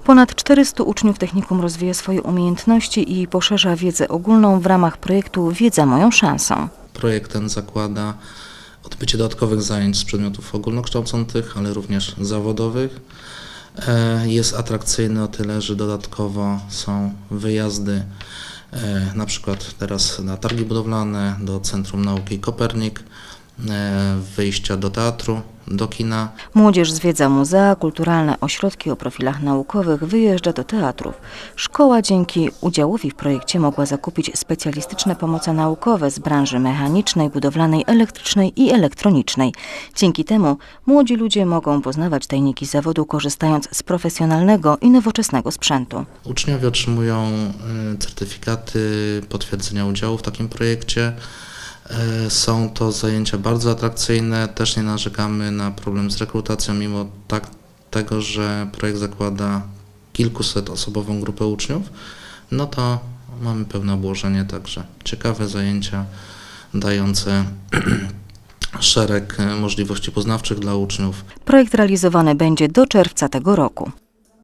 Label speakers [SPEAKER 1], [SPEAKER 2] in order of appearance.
[SPEAKER 1] Ponad 400 uczniów technikum rozwija swoje umiejętności i poszerza wiedzę ogólną w ramach projektu Wiedza moją szansą.
[SPEAKER 2] Projekt ten zakłada odbycie dodatkowych zajęć z przedmiotów ogólnokształcących, ale również zawodowych. Jest atrakcyjny o tyle, że dodatkowo są wyjazdy, na przykład teraz na targi budowlane, do Centrum Nauki Kopernik, wyjścia do teatru, do kina.
[SPEAKER 1] Młodzież zwiedza muzea, kulturalne ośrodki o profilach naukowych, wyjeżdża do teatrów. Szkoła dzięki udziałowi w projekcie mogła zakupić specjalistyczne pomoce naukowe z branży mechanicznej, budowlanej, elektrycznej i elektronicznej. Dzięki temu młodzi ludzie mogą poznawać tajniki zawodu, korzystając z profesjonalnego i nowoczesnego sprzętu.
[SPEAKER 2] Uczniowie otrzymują certyfikaty potwierdzenia udziału w takim projekcie. Są to zajęcia bardzo atrakcyjne, też nie narzekamy na problem z rekrutacją, mimo tego, że projekt zakłada kilkusetosobową grupę uczniów, no to mamy pełne obłożenie, także ciekawe zajęcia dające szereg możliwości poznawczych dla uczniów.
[SPEAKER 1] Projekt realizowany będzie do czerwca tego roku.